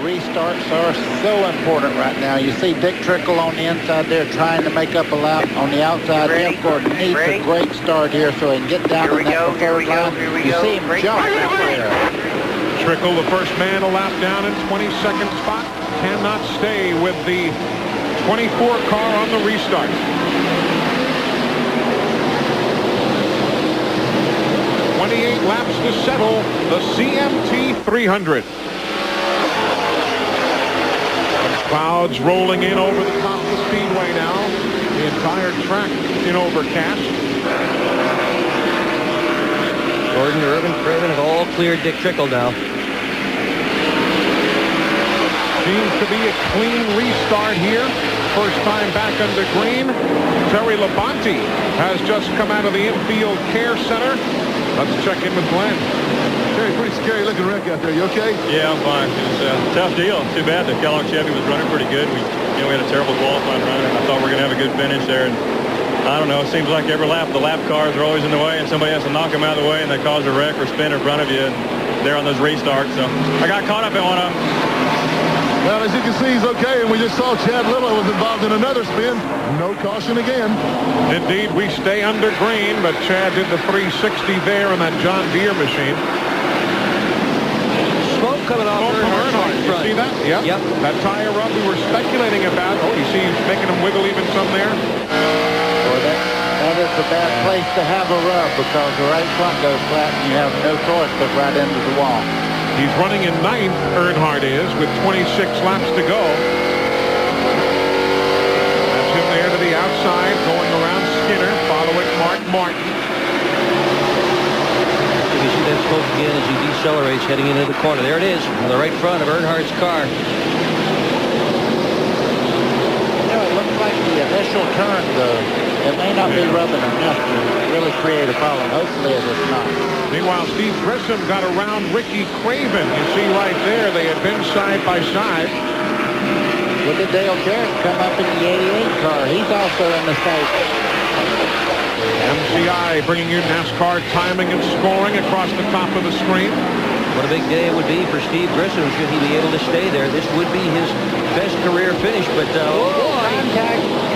restarts are so important right now. You see Dick Trickle on the inside there trying to make up a lap on the outside. Geoff Bodine needs a great start here so he can get down in that preferred line. You see him jump out there. Trickle, the first man, a lap down in 22nd spot. Cannot stay with the 24 car on the restart. Laps to settle the CMT300. Clouds rolling in over the top of the Speedway now. The entire track in overcast. Gordon, Irvin, Craven have all cleared Dick Trickle now. Seems to be a clean restart here. First time back under green. Terry Labonte has just come out of the infield care center. Let's check in with Glenn. Terry, pretty scary looking wreck out there. You okay? Yeah, I'm fine. It's a tough deal. Too bad the Kellogg Chevy was running pretty good. We had a terrible qualifying run, and I thought we were going to have a good finish there. And I don't know. It seems like every lap, the lap cars are always in the way, and somebody has to knock them out of the way, and they cause a wreck or spin in front of you. And they're on those restarts. So I got caught up in one of them. Well, as you can see, he's okay, and we just saw Chad Little was involved in another spin. No caution again. Indeed, we stay under green, but Chad did the 360 there in that John Deere machine. Smoke coming off Earnhardt. You see that? Yep. That tire rub we were speculating about. Oh, you see he's making him wiggle even some there. Boy, that is a bad place to have a rub because the right front goes flat and you have no choice but right into the wall. He's running in 9th, Earnhardt is, with 26 laps to go. That's him there to the outside, going around Skinner, following Mark Martin. You see that smoke again as he decelerates heading into the corner. There it is, on the right front of Earnhardt's car. It looks like the initial turn, though. It may not be rubbing enough to really create a problem. Hopefully it is not. Meanwhile, Steve Grissom got around Ricky Craven. You see right there, they had been side by side. Look at Dale Jarrett come up in the 88 car. He's also in the fight. MCI bringing you NASCAR timing and scoring across the top of the screen. What a big day it would be for Steve Grissom should he be able to stay there. This would be his best career finish, but oh boy.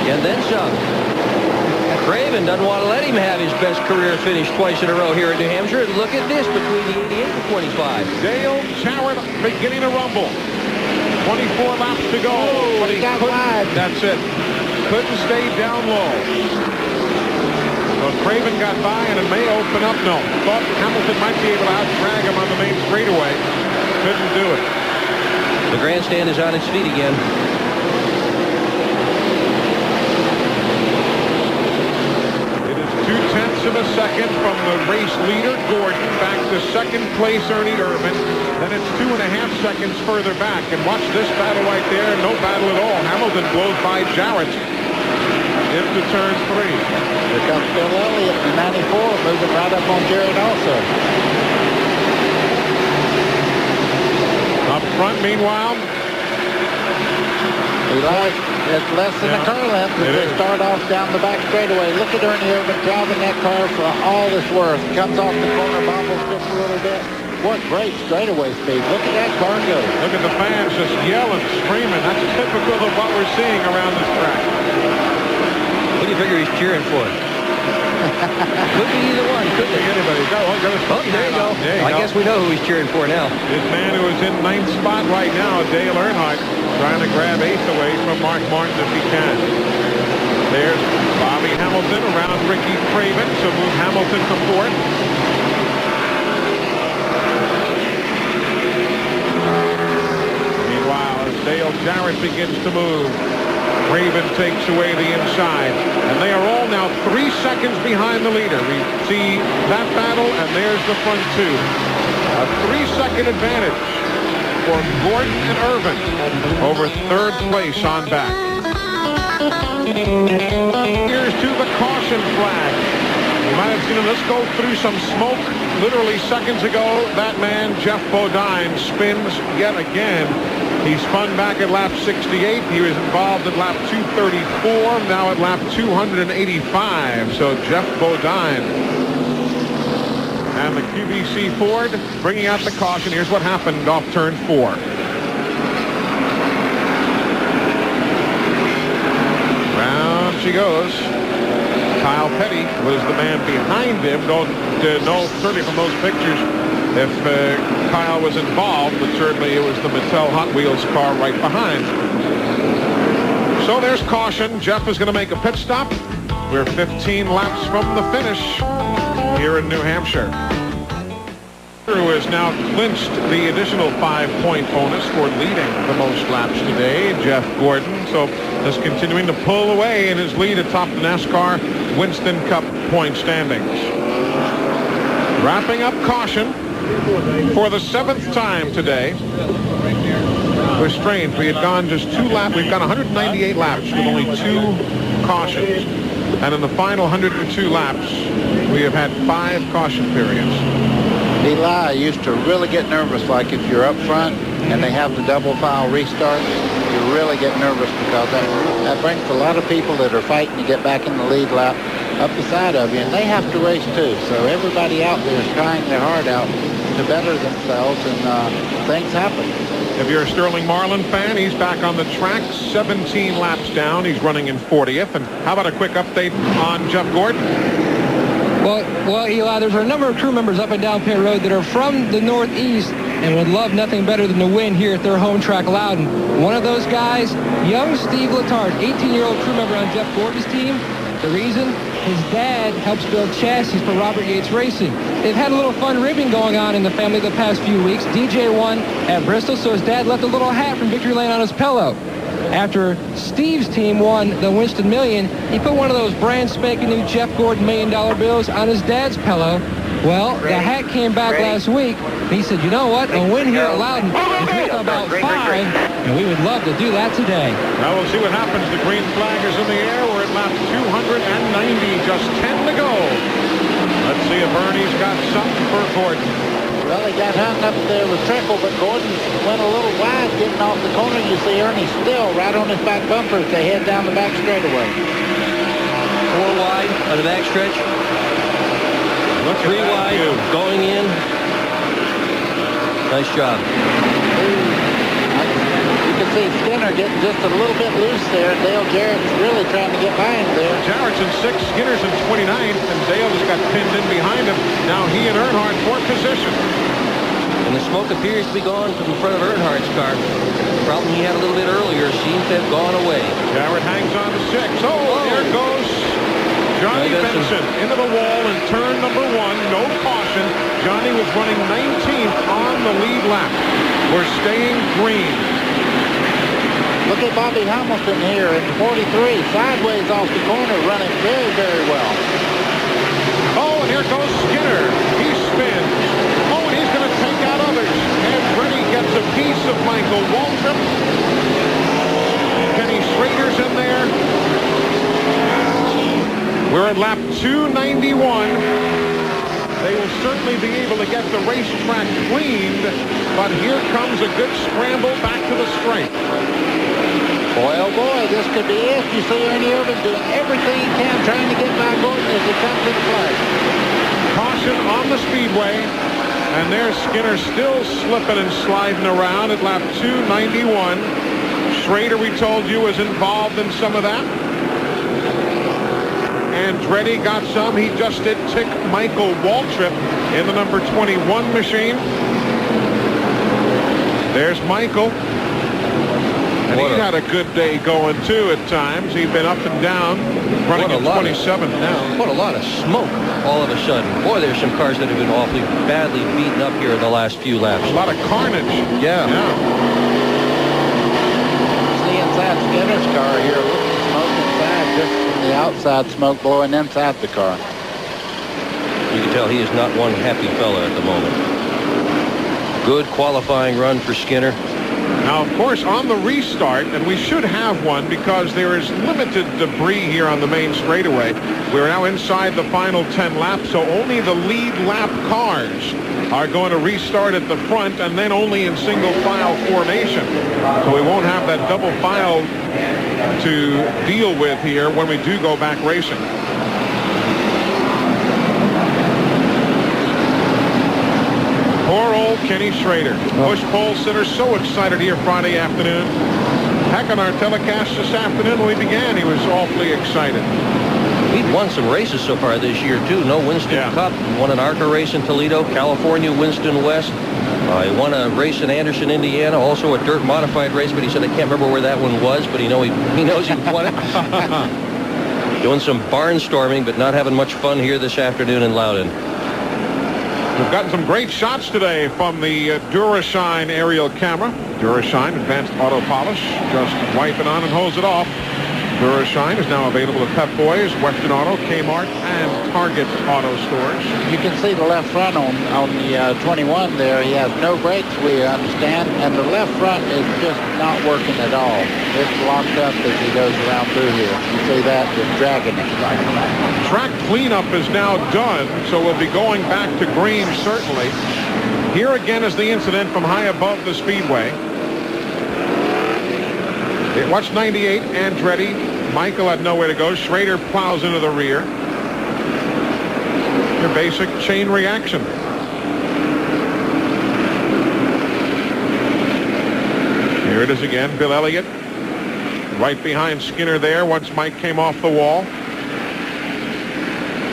And then some. Craven doesn't want to let him have his best career finish twice in a row here in New Hampshire. Look at this between the 88 and 25. Dale Jarrett beginning to rumble. 24 laps to go. Oh, but he got couldn't. wide. That's it. Couldn't stay down low. So Craven got by and it may open up. No. Thought Hamilton might be able to out-drag him on the main straightaway. Couldn't do it. The grandstand is on its feet again. Of a second from the race leader, Gordon, back to second place, Ernie Irvin. Then it's 2.5 seconds further back. And watch this battle right there. No battle at all. Hamilton blows by Jarrett into turn 3. Here comes Bill Elliott in 94, moving right up on Jarrett also. Up front, meanwhile. It's less than a car length as they start off down the back straightaway. Look at Ernie Irvin driving that car for all it's worth. Comes off the corner, bobbles just a little bit. What great straightaway speed. Look at that car go. Look at the fans just yelling, screaming. That's typical of what we're seeing around this track. What do you figure he's cheering for? Could be either one. Could be anybody. There you go. I guess we know who he's cheering for now. This man who is in 9th spot right now, Dale Earnhardt, trying to grab 8th away from Mark Martin if he can. There's Bobby Hamilton around Ricky Craven, so move Hamilton to 4th. Meanwhile, as Dale Jarrett begins to move, Craven takes away the inside, and they are all now 3 seconds behind the leader. We see that battle, and there's the front 2. A 3-second advantage for Gordon and Irvin over 3rd place on back. Here's to the caution flag. You might have seen him. Let's go through some smoke. Literally seconds ago, that man, Geoff Bodine, spins yet again. He spun back at lap 68. He was involved at lap 234, now at lap 285. So Geoff Bodine and the QVC Ford bringing out the caution. Here's what happened off turn 4. she goes. Kyle Petty was the man behind him. Don't know certainly from those pictures if Kyle was involved, but certainly it was the Mattel Hot Wheels car right behind. So there's caution. Geoff is going to make a pit stop. We're 15 laps from the finish here in New Hampshire. Who has now clinched the additional 5-point bonus for leading the most laps today, Geoff Gordon. So just continuing to pull away in his lead atop the NASCAR Winston Cup point standings. Wrapping up caution for the 7th time today. It was strange. We had gone just 2 laps. We've gone 198 laps with only 2 cautions. And in the final 102 laps, we have had 5 caution periods. Eli used to really get nervous, like if you're up front and they have the double file restart, you really get nervous because that brings a lot of people that are fighting to get back in the lead lap up the side of you, and they have to race too. So everybody out there is trying their heart out to better themselves, and things happen. If you're a Sterling Marlin fan, he's back on the track, 17 laps down. He's running in 40th. And how about a quick update on Geoff Gordon? Well, Eli, there's a number of crew members up and down pit road that are from the Northeast and would love nothing better than to win here at their home track, Loudon. One of those guys, young Steve Letarte, 18-year-old crew member on Geoff Gordon's team. The reason? His dad helps build chassis for Robert Yates Racing. They've had a little fun ribbing going on in the family the past few weeks. DJ won at Bristol, so his dad left a little hat from Victory Lane on his pillow. After Steve's team won the Winston Million, he put one of those brand spanking new Geoff Gordon $1 million bills on his dad's pillow. Well, the hat came back last week. He said, you know what? A win here at Loudon is just about 5, and we would love to do that today. Now we'll see what happens. The green flag is in the air. We're at lap 290, just 10 to go. Let's see if Ernie's got something for Gordon. Well, he got hung up there with Trickle, but Gordon went a little wide getting off the corner. You see Ernie still right on his back bumper as they head down the back straightaway. 4 wide on the back stretch. 3 wide going in. Nice job. You can see Skinner getting just a little bit loose there. Dale Jarrett's really trying to get by him there. Jarrett's in 6th, Skinner's in 29th, and Dale just got pinned in behind him. Now he and Earnhardt 4th position. And the smoke appears to be gone from in front of Earnhardt's car. The problem he had a little bit earlier seems to have gone away. Jarrett hangs on to 6. Oh, there goes Johnny Benson into the wall in turn number 1. No caution. Johnny was running 19th on the lead lap. We're staying green. Look at Bobby Hamilton here in 43, sideways off the corner, running very, very well. Oh, and here goes Skinner. He spins. Oh, and he's going to take out others. Andretti gets a piece of Michael Waltrip. Kenny Schrader's in there. We're at lap 291. They will certainly be able to get the racetrack cleaned, but here comes a good scramble back to the straight. Boy, oh boy, this could be it. You see Ernie Irvan doing everything he can, trying to get by Gordon as he comes to the flag. Caution on the Speedway, and there's Skinner still slipping and sliding around at lap 291. Schrader, we told you, was involved in some of that. Andretti got some. He just did tick Michael Waltrip in the number 21 machine. There's Michael. And he had a good day going, too, at times. He'd been up and down, running at 27th now. What a lot of smoke all of a sudden. Boy, there's some cars that have been awfully badly beaten up here in the last few laps. A lot of carnage. Yeah. See inside Skinner's car here. Look at the smoke inside, just from the outside smoke blowing inside the car. You can tell he is not one happy fella at the moment. Good qualifying run for Skinner. Now, of course, on the restart, and we should have one because there is limited debris here on the main straightaway. We're now inside the final 10 laps, so only the lead lap cars are going to restart at the front and then only in single file formation. So we won't have that double file to deal with here when we do go back racing. Poor old Kenny Schrader. Push pole sitter, so excited here Friday afternoon. heck, on our telecast this afternoon when we began, he was awfully excited. He's won some races so far this year, too. No Winston Cup. He won an ARCA race in Toledo, California, Winston West. He won a race in Anderson, Indiana, also a dirt modified race, but he said, I can't remember where that one was, but he knows he won it. Doing some barnstorming, but not having much fun here this afternoon in Loudon. We've gotten some great shots today from the Durashine aerial camera. Durashine Advanced Auto Polish. Just wipe it on and hose it off. Durashine is now available at Pep Boys, Western Auto, Kmart, and Target Auto stores. You can see the left front on the 21 there. He has no brakes, we understand, and the left front is just not working at all. It's locked up as he goes around through here. You see that? Just dragging it. Track cleanup is now done, so we'll be going back to green, certainly. Here again is the incident from high above the speedway. It watched 98, Andretti. Michael had nowhere to go. Schrader plows into the rear. Your basic chain reaction. Here it is again. Bill Elliott right behind Skinner there once Mike came off the wall.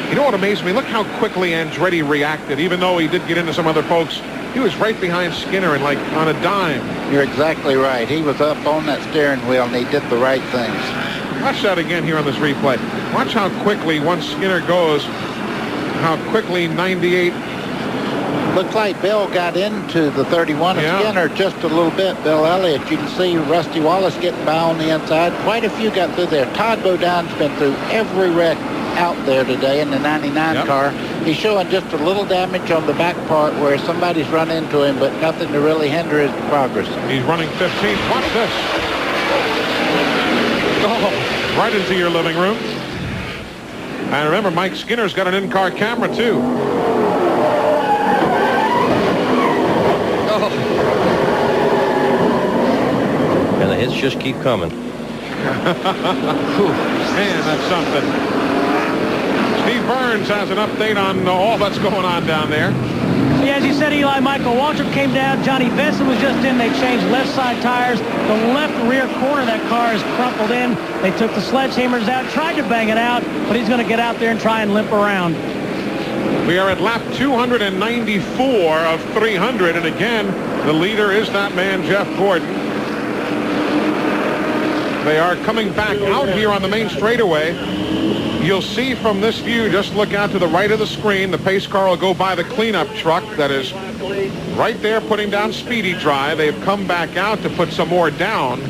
You know what amazed me? Look how quickly Andretti reacted. Even though he did get into some other folks, he was right behind Skinner and like on a dime. You're exactly right. He was up on that steering wheel and he did the right things. Watch that again here on this replay. Watch how quickly, once Skinner goes, how quickly 98. Looks like Bill got into the 31 of Skinner just a little bit. Bill Elliott, you can see Rusty Wallace getting by on the inside. Quite a few got through there. Todd Bodine's been through every wreck out there today in the 99 car. He's showing just a little damage on the back part where somebody's run into him, but nothing to really hinder his progress. He's running 15th. Watch this. Oh, right into your living room. And remember, Mike Skinner's got an in-car camera, too. Oh. And the hits just keep coming. Man, that's something. Steve Burns has an update on all that's going on down there. Yeah, as you said, Eli, Michael Waltrip came down. Johnny Benson was just in. They changed left side tires. The left rear corner of that car is crumpled in. They took the sledgehammers out, tried to bang it out, but he's going to get out there and try and limp around. We are at lap 294 of 300, and again, the leader is that man, Geoff Bodine. They are coming back out here on the main straightaway. You'll see from this view, just look out to the right of the screen, the pace car will go by the cleanup truck that is right there putting down Speedy Dry. They've come back out to put some more down.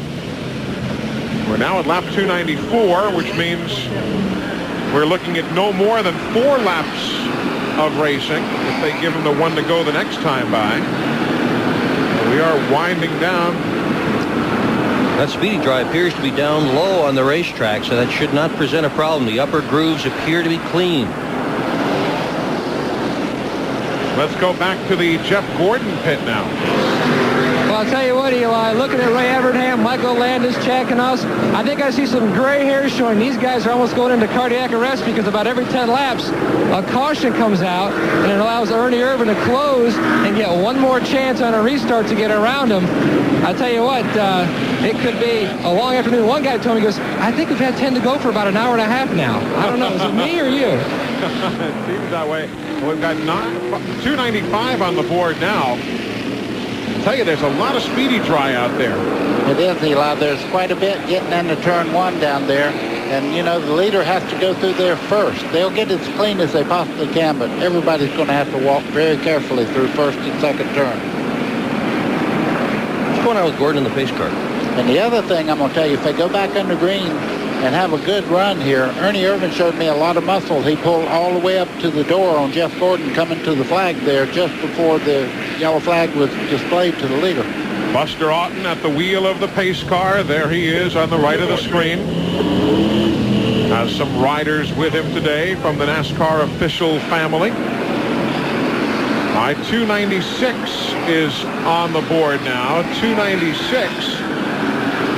We're now at lap 294, which means we're looking at no more than 4 laps of racing if they give him the one to go the next time by. We are winding down. That Speedy Dry appears to be down low on the racetrack, so that should not present a problem. The upper grooves appear to be clean. Let's go back to the Geoff Bodine pit now. Well, I'll tell you what, Eli, looking at Ray Evernham, Michael Landis checking us, I think I see some gray hairs showing. These guys are almost going into cardiac arrest because about every 10 laps, a caution comes out, and it allows Ernie Irvin to close and get one more chance on a restart to get around him. I tell you what, it could be a long afternoon. One guy told me, he goes, I think we've had 10 to go for about an hour and a half now. I don't know, is it me or you? It seems that way. We've got 295 on the board now. I tell you, there's a lot of Speedy Dry out there. It is, Eli. There's quite a bit getting into turn 1 down there. And, you know, the leader has to go through there first. They'll get as clean as they possibly can, but everybody's going to have to walk very carefully through first and second turn. What's going on with Gordon in the pace car? And the other thing I'm going to tell you, if they go back under green and have a good run here, Ernie Irvin showed me a lot of muscle. He pulled all the way up to the door on Geoff Bodine coming to the flag there just before the yellow flag was displayed to the leader. Buster Otten at the wheel of the pace car. There he is on the right of the screen. Has some riders with him today from the NASCAR official family. I-296 is on the board now. 296.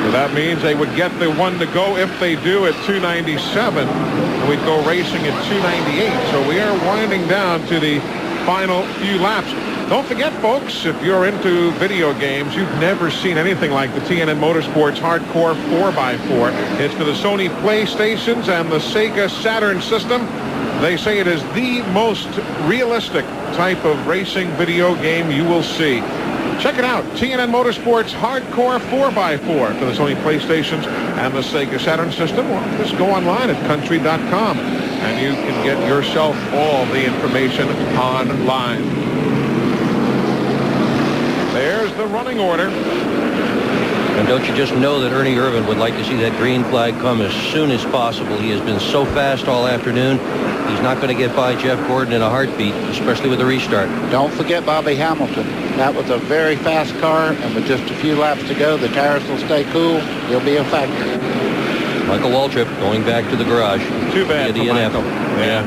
So that means they would get the one to go if they do at 297. And we'd go racing at 298. So we are winding down to the final few laps. Don't forget, folks, if you're into video games, you've never seen anything like the TNN Motorsports Hardcore 4x4. It's for the Sony PlayStations and the Sega Saturn system. They say it is the most realistic type of racing video game you will see. Check it out, TNN Motorsports Hardcore 4x4 for the Sony PlayStations and the Sega Saturn system. Or just go online at country.com and you can get yourself all the information online. There's the running order. And don't you just know that Ernie Irvan would like to see that green flag come as soon as possible? He has been so fast all afternoon. He's not going to get by Geoff Gordon in a heartbeat, especially with the restart. Don't forget Bobby Hamilton. That was a very fast car, and with just a few laps to go, the tires will stay cool. He'll be a factor. Michael Waltrip going back to the garage. Too bad for Michael. Yeah.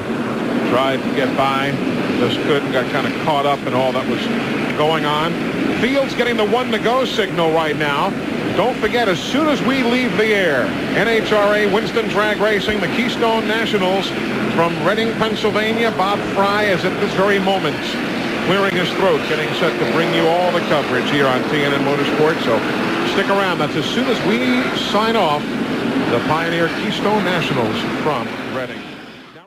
Tried to get by, just couldn't, got kind of caught up in all that was going on. Field's getting the 1 to go signal right now. Don't forget, as soon as we leave the air, NHRA Winston Drag Racing, the Keystone Nationals from Reading, Pennsylvania. Bob Fry is at this very moment clearing his throat, getting set to bring you all the coverage here on TNN Motorsports. So stick around. That's as soon as we sign off the Pioneer Keystone Nationals from Reading.